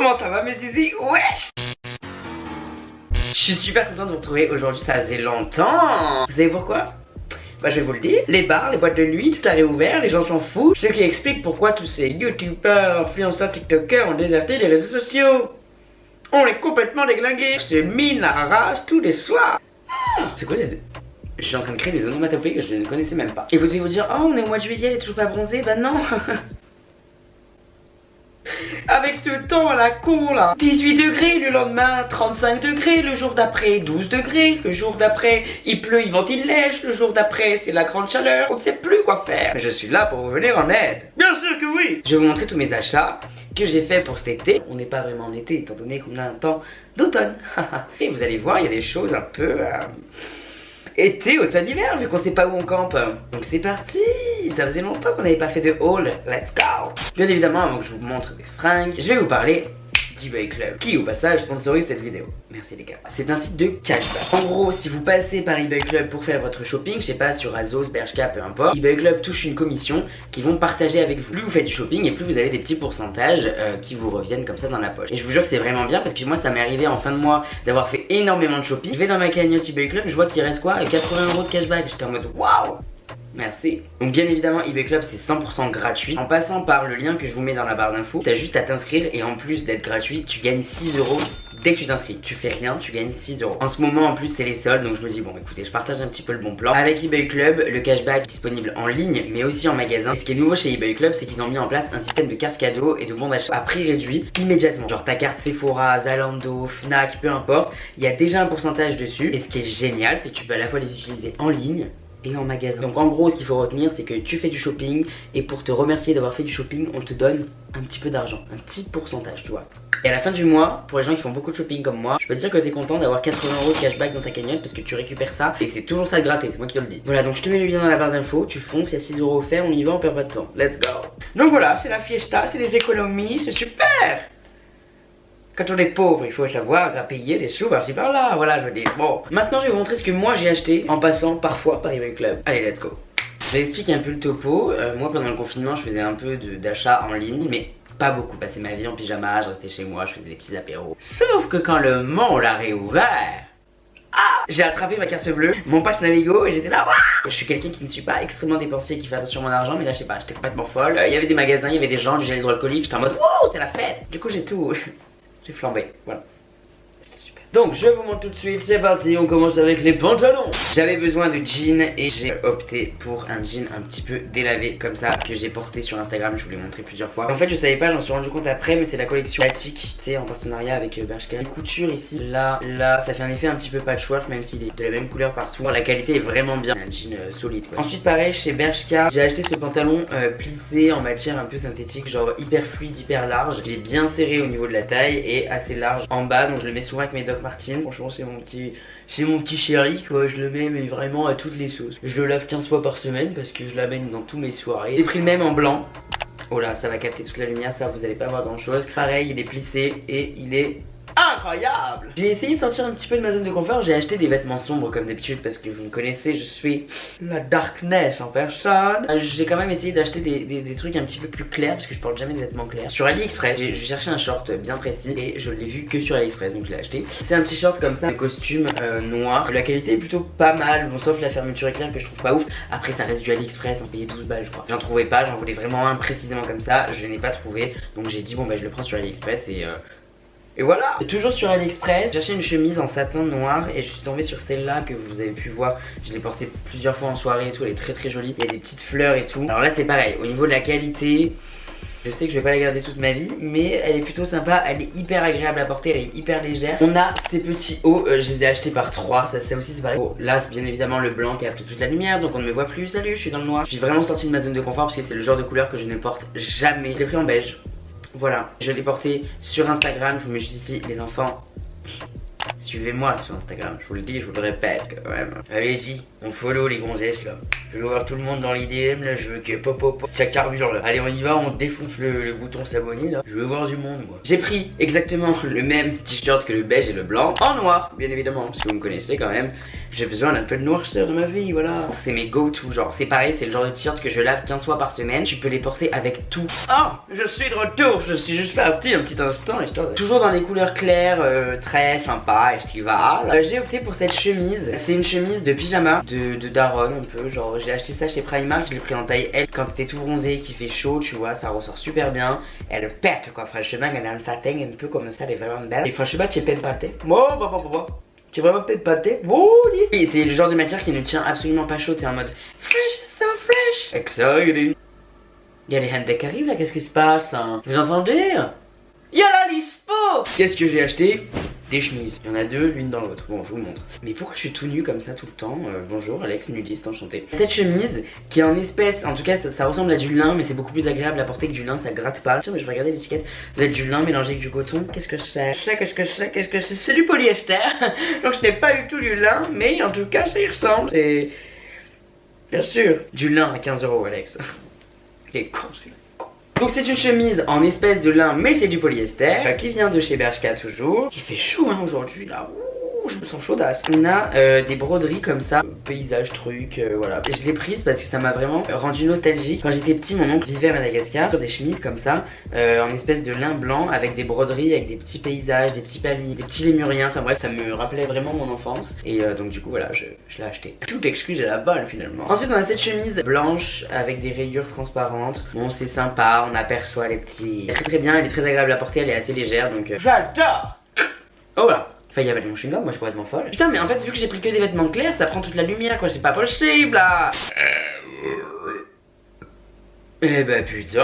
Comment ça va mes zizi? Wesh! Je suis super content de vous retrouver aujourd'hui, ça faisait longtemps. Vous savez pourquoi? Bah je vais vous le dire, les bars, les boîtes de nuit, tout a réouvert, les gens s'en foutent. Ce qui explique pourquoi tous ces youtubeurs, influenceurs, tiktokers ont déserté les réseaux sociaux. On est complètement déglingués. C'est mine à race tous les soirs. C'est quoi les deux? Je suis en train de créer des onomatopées que je ne connaissais même pas. Et vous devez vous dire, oh on est au mois de juillet, elle est toujours pas bronzée. Bah non. Avec ce temps à la con là, 18 degrés le lendemain, 35 degrés le jour d'après, 12 degrés le jour d'après, il pleut, il vente, il neige, le jour d'après c'est la grande chaleur, on ne sait plus quoi faire. Mais je suis là pour vous venir en aide. Bien sûr que oui. Je vais vous montrer tous mes achats que j'ai fait pour cet été. On n'est pas vraiment en été étant donné qu'on a un temps d'automne. Et vous allez voir, il y a des choses un peu... été, automne, hiver, vu qu'on sait pas où on campe. Donc c'est parti. Ça faisait longtemps qu'on n'avait pas fait de haul. Let's go. Bien évidemment, avant que je vous montre mes fringues, je vais vous parler d'eBay Club, qui au passage sponsorise cette vidéo. Merci les gars. C'est un site de cashback. En gros, si vous passez par eBay Club pour faire votre shopping, je sais pas, sur Azos, Bershka, peu importe, eBay Club touche une commission qu'ils vont partager avec vous. Plus vous faites du shopping et plus vous avez des petits pourcentages qui vous reviennent comme ça dans la poche. Et je vous jure que c'est vraiment bien parce que moi ça m'est arrivé en fin de mois d'avoir fait énormément de shopping. Je vais dans ma cagnotte eBay Club, je vois qu'il reste quoi, 80 € de cashback. J'étais en mode waouh. Merci. Donc bien évidemment eBay Club c'est 100% gratuit. En passant par le lien que je vous mets dans la barre d'infos, t'as juste à t'inscrire et en plus d'être gratuit, tu gagnes 6 € dès que tu t'inscris. Tu fais rien, tu gagnes 6 €. En ce moment en plus c'est les soldes, donc je me dis bon écoutez, je partage un petit peu le bon plan. Avec eBay Club, le cashback est disponible en ligne mais aussi en magasin. Et ce qui est nouveau chez eBay Club, c'est qu'ils ont mis en place un système de cartes cadeaux et de bons d'achat à prix réduit immédiatement. Genre ta carte Sephora, Zalando, Fnac, peu importe, il y a déjà un pourcentage dessus. Et ce qui est génial, c'est que tu peux à la fois les utiliser en ligne et en magasin. Donc en gros ce qu'il faut retenir c'est que tu fais du shopping et pour te remercier d'avoir fait du shopping on te donne un petit peu d'argent, un petit pourcentage tu vois. Et à la fin du mois, pour les gens qui font beaucoup de shopping comme moi, je peux te dire que t'es content d'avoir 80 € de cashback dans ta cagnotte parce que tu récupères ça et c'est toujours ça de gratter, c'est moi qui te le dis. Voilà, donc je te mets le lien dans la barre d'infos, tu fonces, il y a 6 € offerts, on y va, on perd pas de temps. Let's go. Donc voilà, c'est la fiesta, c'est les économies, c'est super. Quand on est pauvre, il faut savoir payer des sous par-ci par-là, voilà je veux dire. Bon, maintenant je vais vous montrer ce que moi j'ai acheté en passant parfois par eBay Club. Allez, let's go. Je vais expliquer un peu le topo. Moi pendant le confinement je faisais un peu d'achat en ligne, mais pas beaucoup. Passais ma vie en pyjama, je restais chez moi, je faisais des petits apéros. Sauf que quand le monde l'a réouvert, j'ai attrapé ma carte bleue, mon pass Navigo et j'étais là. Je suis quelqu'un qui ne suis pas extrêmement dépensier, qui fait attention à mon argent, mais là je sais pas, j'étais complètement folle. Il y avait des magasins, il y avait des gens, du gel hydroalcoolique, j'étais en mode wow, c'est la fête. Du coup j'ai tout. J'ai flambé, voilà. C'était super. Donc je vous montre tout de suite, c'est parti, on commence avec les pantalons. J'avais besoin de jeans et j'ai opté pour un jean un petit peu délavé comme ça que j'ai porté sur Instagram, je vous l'ai montré plusieurs fois. En fait je savais pas, j'en suis rendu compte après, mais c'est la collection Batik, tu sais, en partenariat avec Bershka. Les coutures ici, là, ça fait un effet un petit peu patchwork même s'il est de la même couleur partout. La qualité est vraiment bien, un jean solide quoi. Ensuite pareil chez Bershka, j'ai acheté ce pantalon plissé en matière un peu synthétique, genre hyper fluide, hyper large. Il est bien serré au niveau de la taille et assez large en bas, donc je le mets souvent avec mes Doc Martens. Franchement c'est mon petit chéri quoi, je le mets mais vraiment à toutes les sauces. Je le lave 15 fois par semaine parce que je l'amène dans tous mes soirées. J'ai pris le même en blanc. Oh là, ça va capter toute la lumière, ça vous allez pas voir grand chose. Pareil, il est plissé et il est incroyable. J'ai essayé de sortir un petit peu de ma zone de confort. J'ai acheté des vêtements sombres comme d'habitude parce que vous me connaissez, je suis la darkness en personne. J'ai quand même essayé d'acheter des trucs un petit peu plus clairs parce que je porte jamais de vêtements clairs. Sur AliExpress, j'ai cherché un short bien précis et je l'ai vu que sur AliExpress, donc je l'ai acheté. C'est un petit short comme ça, un costume noir. La qualité est plutôt pas mal, bon sauf la fermeture éclair que je trouve pas ouf. Après ça reste du AliExpress, on payait 12 balles je crois. J'en trouvais pas, j'en voulais vraiment un précisément comme ça, je n'ai pas trouvé. Donc j'ai dit bon bah je le prends sur AliExpress et voilà. Et toujours sur AliExpress, j'ai acheté une chemise en satin noir et je suis tombée sur celle-là que vous avez pu voir. Je l'ai portée plusieurs fois en soirée et tout, elle est très très jolie. Il y a des petites fleurs et tout. Alors là c'est pareil, au niveau de la qualité, je sais que je vais pas la garder toute ma vie, mais elle est plutôt sympa, elle est hyper agréable à porter, elle est hyper légère. On a ces petits hauts, je les ai achetés par 3, ça aussi c'est pareil. Oh, là c'est bien évidemment le blanc qui capte toute la lumière, donc on ne me voit plus, salut je suis dans le noir. Je suis vraiment sortie de ma zone de confort parce que c'est le genre de couleur que je ne porte jamais. Je l'ai pris en beige. Voilà, je l'ai porté sur Instagram, je vous mets juste ici les enfants. Suivez-moi sur Instagram, je vous le dis, je vous le répète quand même. Allez-y, on follow les gonzesses là. Je veux voir tout le monde dans l'IDM là, je veux que pop, ça carbure là. Allez on y va, on défonce le bouton s'abonner là. Je veux voir du monde moi. J'ai pris exactement le même t-shirt que le beige et le blanc, en noir bien évidemment, parce que vous me connaissez quand même. J'ai besoin d'un peu de noirceur dans ma vie, voilà. C'est mes go-to, genre c'est pareil, c'est le genre de t-shirt que je lave 15 fois par semaine. Tu peux les porter avec tout. Oh, je suis de retour, je suis juste parti un petit instant histoire de... Toujours dans les couleurs claires, très sympa, estivale. J'ai opté pour cette chemise. C'est une chemise de pyjama de daronne un peu, genre j'ai acheté ça chez Primark, je l'ai pris en taille L. Quand t'es tout bronzé, qu'il fait chaud, tu vois, ça ressort super bien. Elle pète quoi, franchement, elle a un satin un peu comme ça, elle est vraiment belle. Et franchement, tu es pâté. C'est vraiment peut-être pâté. Oui, c'est le genre de matière qui ne tient absolument pas chaud. T'es en mode fresh, so fresh. Exciting. Il y a les handbags qui arrivent là, qu'est-ce qui se passe hein? Vous entendez? Il y a la Lispo. Qu'est-ce que j'ai acheté? Des chemises. Il y en a deux, l'une dans l'autre. Bon, je vous montre. Mais pourquoi je suis tout nu comme ça tout le temps? Bonjour Alex, nudiste, enchanté. Cette chemise qui est en espèce, en tout cas ça ressemble à du lin, mais c'est beaucoup plus agréable à porter que du lin, ça gratte pas. Tiens, mais je vais regarder l'étiquette. Ça doit être du lin mélangé avec du coton. Qu'est-ce que c'est? Qu'est-ce que c'est? C'est du polyester. Donc ce n'est pas du tout du lin, mais en tout cas ça y ressemble. C'est bien sûr du lin à 15 € Alex. Il est con celui-là. Donc c'est une chemise en espèce de lin mais c'est du polyester qui vient de chez Bershka toujours. Il fait chaud hein aujourd'hui là. Ouh, je me sens chaudasse. On a des broderies comme ça, paysage truc, voilà. Et je l'ai prise parce que ça m'a vraiment rendu nostalgique. Quand j'étais petit, mon oncle vivait à Madagascar sur des chemises comme ça, en espèce de lin blanc avec des broderies, avec des petits paysages, des petits palmiers, des petits lémuriens. Enfin bref, ça me rappelait vraiment mon enfance. Et donc du coup voilà, je l'ai acheté. Toute excuse à la balle finalement. Ensuite on a cette chemise blanche avec des rayures transparentes. Bon c'est sympa, on aperçoit les petits. Elle est très bien, elle est très agréable à porter, elle est assez légère donc j'adore. Oh là. Enfin, il y avait mon chewing-gum, moi je pourrais être mon folle. Putain, mais en fait, vu que j'ai pris que des vêtements clairs, ça prend toute la lumière, quoi. C'est pas possible, là. Eh bah putain.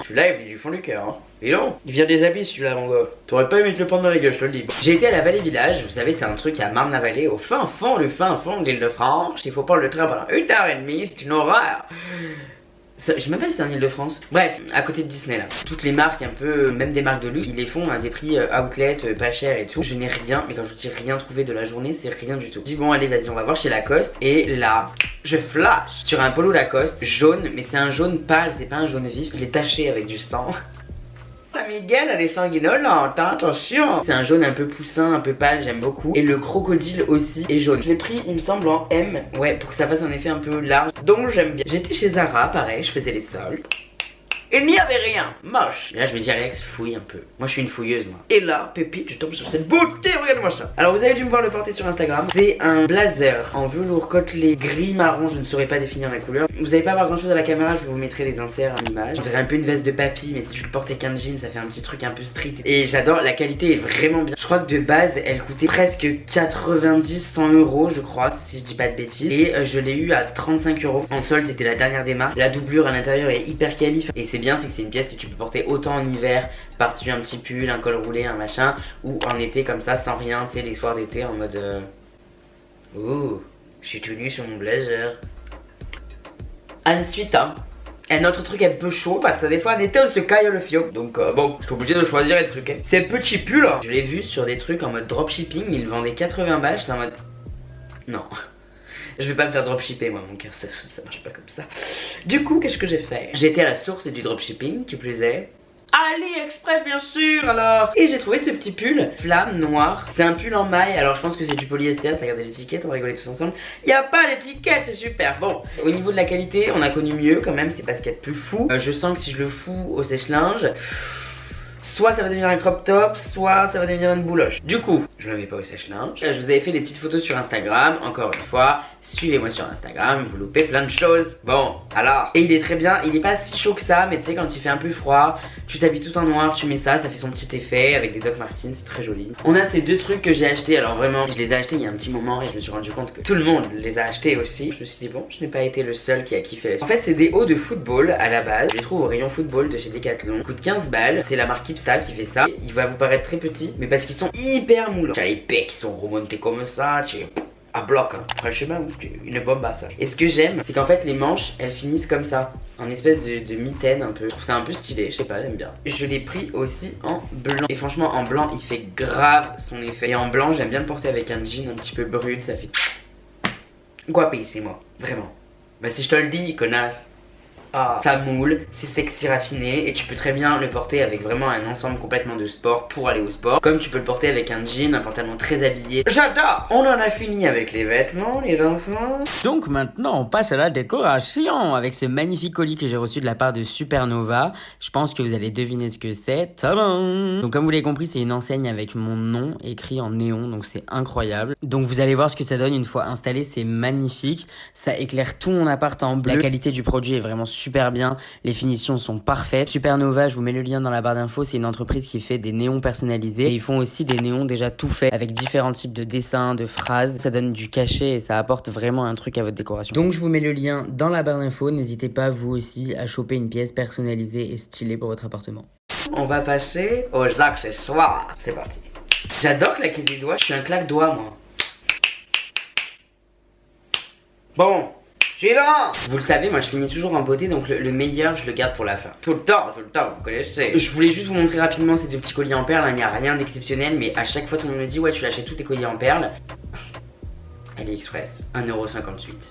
Celui-là, il vient du fond du cœur, hein. Et non, il vient des habits celui-là, mon gars. T'aurais pas aimé te le prendre dans la gueule, je te le dis. J'ai été à la Vallée Village, vous savez, c'est un truc à Marne-la-Vallée, au fin fond de l'Île-de-France. Il faut prendre le train pendant 1h30, c'est une horreur. Je sais même pas si c'est en Ile-de-France. Bref, à côté de Disney là. Toutes les marques un peu, même des marques de luxe, ils les font à des prix outlet, pas cher et tout. Je n'ai rien, mais quand je dis rien trouvé de la journée, c'est rien du tout. Je dis bon allez vas-y on va voir chez Lacoste. Et là, je flash sur un polo Lacoste jaune, mais c'est un jaune pâle, c'est pas un jaune vif. Il est taché avec du sang. La Miguel elle est sanguinolente, hein, attention. C'est un jaune un peu poussin, un peu pâle, j'aime beaucoup. Et le crocodile aussi est jaune. Je l'ai pris il me semble en M, ouais, pour que ça fasse un effet un peu large. Donc j'aime bien. J'étais chez Zara, pareil, je faisais les soldes. Il n'y avait rien, moche. Et là je me dis Alex, fouille un peu. Moi je suis une fouilleuse moi. Et là, pépite, je tombe sur cette beauté, regarde-moi ça. Alors vous avez dû me voir le porter sur Instagram. C'est un blazer en velours côtelé gris marron, je ne saurais pas définir la couleur. Vous n'allez pas voir grand chose à la caméra, je vous mettrai des inserts en image. On dirait un peu une veste de papy, mais si je le portais qu'un jean, ça fait un petit truc un peu street. Et j'adore, la qualité est vraiment bien. Je crois que de base, elle coûtait presque 90-100 € je crois, si je dis pas de bêtises. Et je l'ai eu à 35 €. En solde, c'était la dernière des marques. La doublure à l'intérieur est hyper qualif. Et c'est bien, c'est que c'est une pièce que tu peux porter autant en hiver, par-dessus un petit pull, un col roulé, un machin, ou en été comme ça, sans rien, tu sais, les soirs d'été en mode ouh, je suis tout nu sur mon blazer. Ensuite, hein, un autre truc un peu chaud, parce que des fois en été on se caille le fio. Donc bon, je suis obligé de choisir les trucs. Hein. Ces petits pulls, je l'ai vu sur des trucs en mode dropshipping, ils vendaient 80 balles, j'étais en mode non. Je vais pas me faire dropshipper moi, mon cœur, ça marche pas comme ça. Du coup, qu'est-ce que j'ai fait? J'ai été à la source du dropshipping, qui plus est AliExpress bien sûr alors. Et j'ai trouvé ce petit pull flamme noir. C'est un pull en maille, alors je pense que c'est du polyester. Regardez l'étiquette, on va rigoler tous ensemble. Il n'y a pas l'étiquette, c'est super. Bon, au niveau de la qualité, on a connu mieux quand même, c'est pas ce qu'il y a de plus fou. Je sens que si je le fous au sèche-linge, soit ça va devenir un crop top, soit ça va devenir une bouloche. Du coup, je le mets pas au sèche-linge. Je vous avais fait des petites photos sur Instagram. Encore une fois, suivez-moi sur Instagram, vous loupez plein de choses. Bon, alors. Et il est très bien, il est pas si chaud que ça, mais tu sais, quand il fait un peu froid, tu t'habilles tout en noir, tu mets ça fait son petit effet avec des Doc Martens, c'est très joli. On a ces deux trucs que j'ai achetés. Alors vraiment, je les ai achetés il y a un petit moment et je me suis rendu compte que tout le monde les a achetés aussi. Je me suis dit, bon, je n'ai pas été le seul qui a kiffé. En fait, c'est des hauts de football à la base. Je les trouve au rayon football de chez Decathlon. Ils coûtent 15 balles. C'est la marque Kipsta qui fait ça. Il va vous paraître très petit, mais parce qu'ils sont hyper moulants. Tu as les pecs qui sont remontés comme ça, tu à bloc, hein. Franchement, une bombe à ça. Et ce que j'aime, c'est qu'en fait les manches, elles finissent comme ça, en espèce de mitaine un peu. Je trouve ça un peu stylé, je sais pas, j'aime bien. Je l'ai pris aussi en blanc. Et franchement, en blanc, il fait grave son effet. Et en blanc, j'aime bien le porter avec un jean un petit peu brut, ça fait guapissimo, vraiment. Bah si je te le dis, connasse. Ah, ça moule, c'est sexy raffiné et tu peux très bien le porter avec vraiment un ensemble complètement de sport pour aller au sport. Comme tu peux le porter avec un jean, un pantalon très habillé. J'adore. On en a fini avec les vêtements, les enfants. Donc maintenant on passe à la décoration avec ce magnifique colis que j'ai reçu de la part de Supernova. Je pense que vous allez deviner ce que c'est. Tadam! Donc comme vous l'avez compris, c'est une enseigne avec mon nom écrit en néon, donc c'est incroyable. Donc vous allez voir ce que ça donne une fois installé, c'est magnifique. Ça éclaire tout mon appart en bleu. La qualité du produit est vraiment super bien, les finitions sont parfaites. Supernova, je vous mets le lien dans la barre d'infos, c'est une entreprise qui fait des néons personnalisés et ils font aussi des néons déjà tout faits avec différents types de dessins, de phrases. Ça donne du cachet et ça apporte vraiment un truc à votre décoration. Donc je vous mets le lien dans la barre d'infos, n'hésitez pas vous aussi à choper une pièce personnalisée et stylée pour votre appartement. On va passer aux accessoires. C'est parti. J'adore claquer des doigts, je suis un claque-doigt moi. Bon. Suivant. Vous le savez, moi je finis toujours en beauté, donc le meilleur je le garde pour la fin. Tout le temps, vous connaissez. Je voulais juste vous montrer rapidement ces deux petits colliers en perles, il n'y a rien d'exceptionnel, mais à chaque fois tout le monde me dit ouais tu l'achètes tous tes colliers en perles. AliExpress, 1,58€.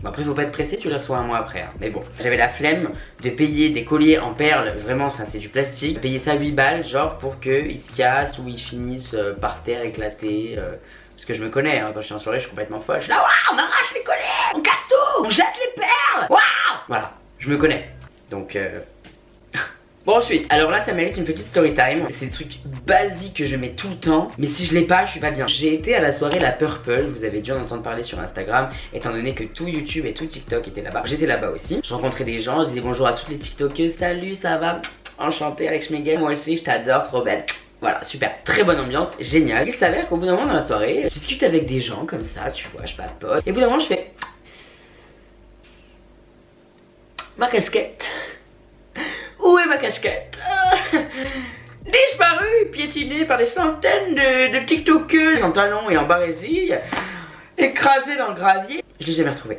Bon après faut pas être pressé, tu les reçois un mois après. Hein. Mais bon, j'avais la flemme de payer des colliers en perles, vraiment, enfin c'est du plastique. Payer ça 8 balles, genre pour qu'ils se cassent ou ils finissent par terre éclatés. Parce que je me connais, hein, quand je suis en soirée, je suis complètement folle. Je suis là, waouh, on arrache les colliers, on casse tout, on jette les perles, waouh. Voilà, je me connais. Donc, bon ensuite, alors là ça mérite une petite story time. C'est des trucs basiques que je mets tout le temps, mais si je l'ai pas, je suis pas bien. J'ai été à la soirée La Purple, vous avez dû en entendre parler sur Instagram, étant donné que tout YouTube et tout TikTok était là-bas. J'étais là-bas aussi, je rencontrais des gens, je disais bonjour à toutes les TikTokeuses, salut, ça va, enchanté Alex Schmeguel, moi aussi je t'adore, trop belle. Voilà, super, très bonne ambiance, génial. Il s'avère qu'au bout d'un moment dans la soirée, je discute avec des gens comme ça, tu vois, je papote. Et au bout d'un moment, je fais... Ma casquette. Où est ma casquette? Disparue, piétinée par des centaines de TikTokeuses en talons et en barésie, écrasée dans le gravier. Je l'ai jamais retrouvée.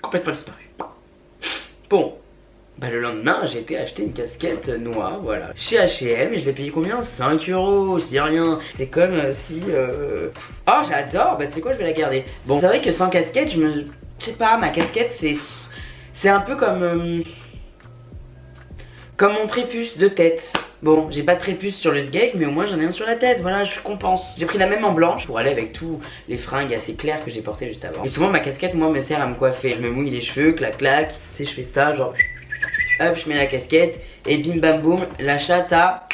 Complètement disparue. Bon. Bah le lendemain j'ai été acheter une casquette noire, voilà, chez H&M et je l'ai payé combien? 5€, je dis rien. C'est comme si oh j'adore, bah tu sais quoi, je vais la garder. Bon c'est vrai que sans casquette je sais pas, ma casquette c'est un peu comme mon prépuce de tête. Bon, j'ai pas de prépuce sur le sgeg, mais au moins j'en ai un sur la tête, voilà, je compense. J'ai pris la même en blanche pour aller avec tous les fringues assez claires que j'ai portées juste avant. Et souvent ma casquette, moi, me sert à me coiffer. Je me mouille les cheveux, clac clac, tu sais, je fais ça, genre... Hop, je mets la casquette et bim bam boum, la chatte à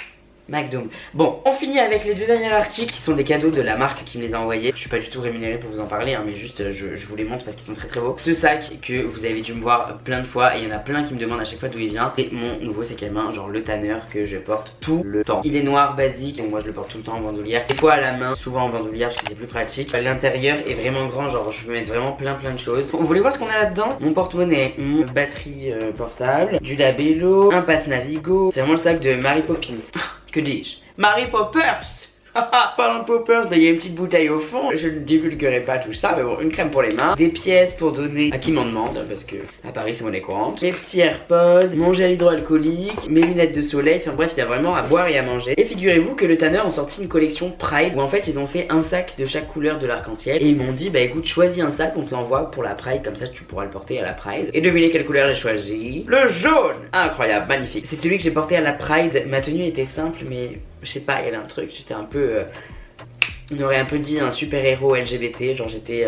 McDo. Bon, on finit avec les deux derniers articles qui sont des cadeaux de la marque qui me les a envoyés. Je suis pas du tout rémunéré pour vous en parler, hein, mais juste je vous les montre parce qu'ils sont très très beaux. Ce sac que vous avez dû me voir plein de fois et il y en a plein qui me demandent à chaque fois d'où il vient. C'est mon nouveau sac à main, genre le Tanner que je porte tout le temps. Il est noir basique, donc moi je le porte tout le temps en bandoulière. Des fois à la main, souvent en bandoulière parce que c'est plus pratique. L'intérieur est vraiment grand, genre je peux mettre vraiment plein de choses. Vous voulez voir ce qu'on a là-dedans? Mon porte-monnaie, mon batterie portable, du labello, un passe Navigo. C'est vraiment le sac de Mary Poppins. Que dis-je? Mary Poppers. Parlant de Poppers, bah, il y a une petite bouteille au fond. Je ne divulguerai pas tout ça, mais bon, une crème pour les mains, des pièces pour donner à qui m'en demande, parce que à Paris c'est monnaie courante, mes petits AirPods, mon gel hydroalcoolique, mes lunettes de soleil, enfin bref, il y a vraiment à boire et à manger. Et figurez-vous que le Tanner ont sorti une collection Pride où en fait ils ont fait un sac de chaque couleur de l'arc-en-ciel et ils m'ont dit bah écoute, choisis un sac, on te l'envoie pour la Pride, comme ça tu pourras le porter à la Pride. Et devinez quelle couleur j'ai choisi? Le jaune. Incroyable, magnifique. C'est celui que j'ai porté à la Pride. Ma tenue était simple, mais je sais pas, il y avait un truc, j'étais un peu on aurait un peu dit un super héros LGBT, genre j'étais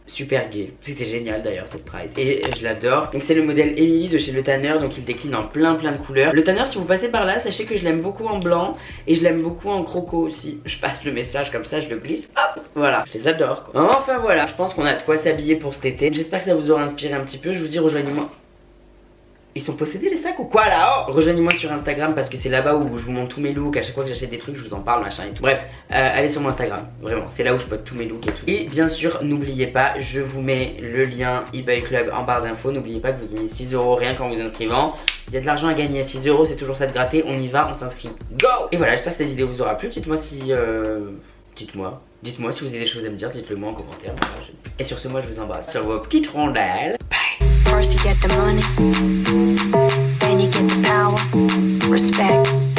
super gay. C'était génial d'ailleurs cette Pride. Et je l'adore. Donc c'est le modèle Emily de chez Le Tanner, donc il décline en plein de couleurs. Le Tanner, si vous passez par là, sachez que je l'aime beaucoup en blanc et je l'aime beaucoup en croco aussi. Je passe le message comme ça, je le glisse, hop, voilà, je les adore quoi. Enfin voilà, je pense qu'on a de quoi s'habiller pour cet été. J'espère que ça vous aura inspiré un petit peu. Je vous dis rejoignez-moi. Ils sont possédés les sacs ou quoi là-haut? Rejoignez-moi sur Instagram parce que c'est là-bas où je vous montre tous mes looks. À chaque fois que j'achète des trucs, je vous en parle, machin et tout. Bref, allez sur mon Instagram, vraiment, c'est là où je poste tous mes looks et tout. Et bien sûr, n'oubliez pas, je vous mets le lien eBay Club en barre d'infos. N'oubliez pas que vous gagnez 6€ rien qu'en vous inscrivant. Il y a de l'argent à gagner, 6€, c'est toujours ça de gratter. On y va, on s'inscrit. Go! Et voilà, j'espère que cette vidéo vous aura plu. Dites-moi si... Dites-moi si vous avez des choses à me dire, dites-le moi en commentaire. Voilà, Et sur ce, moi je vous embrasse sur vos petites rondelles. Bye! First you get the money, then you get the power, respect.